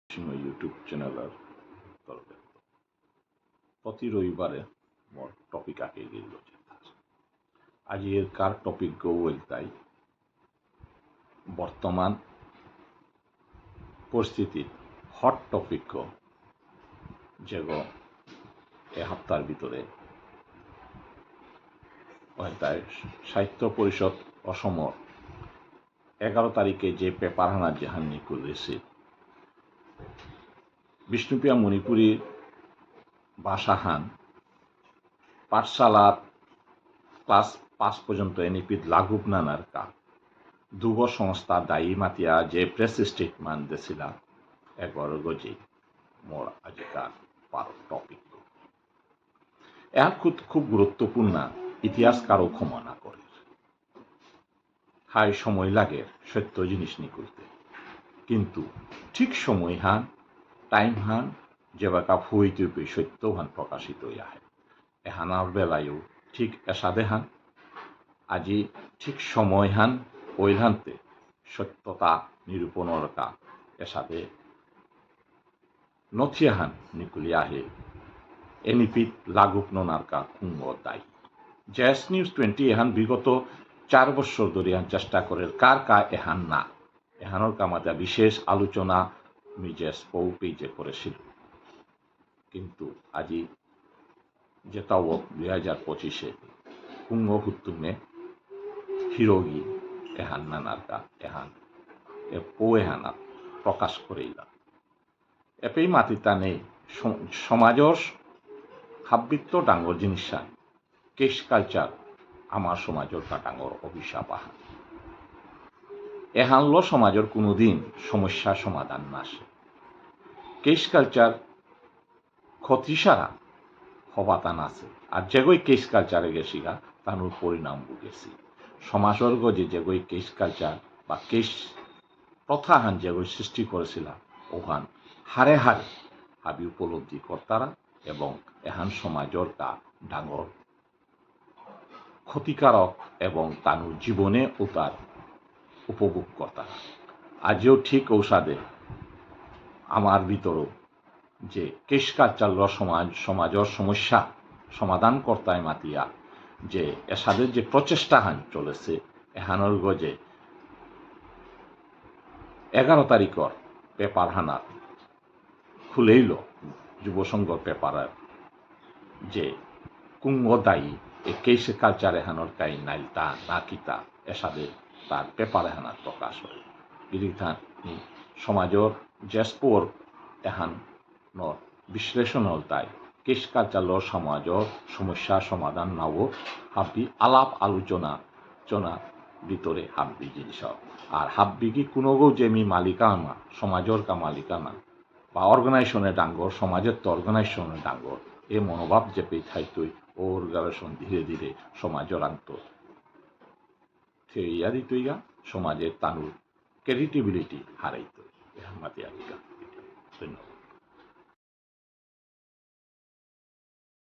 সিংহ YouTube চ্যানেলের তরফে প্রতি রবিবারে মোর টপিক আগে গেল আজির কার টপিক গৌল তাই বর্তমান পরিস্থিতির হট টপিক যেগো এ সপ্তাহের ভিতরে সাহিত্য পরিষদ অসমর 11 তারিখে যে পেপারহানা জাহান্নি করেছে বিষ্ণুপ্রিয়া মণিপুরীর ভাষাহান পাঠশালার ক্লাস 5 পর্যন্ত এনইপিত লাগুব নানার কা দুব সংস্থা দায়ী মাতিয়া যে প্রেস স্টেটমেন্ট দিয়েছিল একবার গজি মোর আজিকার টপিক এর খুব গুরুত্বপূর্ণ ইতিহাসকারও ক্ষমা না করে হাই সময় লাগে সত্য জিনিস নিকুলতে কিন্তু ঠিক সময় হান টাইম হান যেবাকা ফুইতে সত্যহান প্রকাশিত আহে এহানার বেলায়ও ঠিক এসাদে হান আজি ঠিক সময় হান ওইহান্তে সত্যতা নিরূপণের কা এসাদে নথিয়াহান নিকুলি আহে এনিপিত লাগুপ ননার কা কুঙ্গ দায়ী জেএস নিউজ 20 এহান বিগত 4 বছর ধরে চেষ্টা করে কার কা এহান না এহানোর কামাতে বিশেষ আলোচনা মিজেস পৌ পেজে করেছিল কিন্তু আজি যেটাও 2025 কুঙ্গ হুত্তুমে হিরোগি এহান নানার কা এহান পৌ এহানা প্রকাশ করেইলা এপেই মাতিতা নেই সমাজর হাব্বিত্ব ডাঙ্গর জিনিস কেশ কালচার আমার সমাজের কাটাঙ্গর অভিশাপ আহা এহানল সমাজের কোনোদিন সমস্যা সমাধান না আসে কেশ কালচার ক্ষতি সারা হবাতান আছে আর যেগই কেশ কালচারে গেছিগা তানুর পরিণাম বুঝেছি সমাজের গজে যেগই কেশ কালচার বা কেশ প্রথাহান যেগই সৃষ্টি করেছিল ওহান হারে হারে হাবি উপলব্ধি কর্তারা এবং এহান সমাজের কা ডাঙর ক্ষতিকারক এবং তানুর জীবনে ও তার উপভোগ কর্তারা আজও ঠিক ঔষধে আমার ভিতরও যে কেশ কালচার সমাজের সমস্যা সমাধান কর্তায় মাতিয়া যে এসাদের যে প্রচেষ্টা হান চলেছে এহানোর গজে 11 তারিখর পেপার হানার খুলেইল যুবসংঘর পেপারের যে কুঙ্গ দায়ী এ কেশ কালচার এহানোর কাই নাইলতা না কিতা এসাদের তার পেপার এহানার প্রকাশ হয় গিরিথান সমাজের জেসপোর এহান বিশ্লেষণ হল তাই কেশ কালচার সমাজের সমস্যা সমাধান নাও হাব্বি আলাপ আলোচনা ভিতরে হাব্বি জিনিস আর হাব্বি কি কোনো যেমি মালিকানা সমাজের কা মালিকানা বা অর্গানাইজেশনের ডাঙ্গর সমাজের তো অর্গানাইজেশনের ডাঙ্গর এ মনোভাব যে পেথাইতই অর্গানাইজেশন ধীরে ধীরে সমাজের আন্ত থেইয়া দিতইগা সমাজের তানুর ক্রেডিবিলিটি হারাইত মাতিয়া ধন্যবাদ।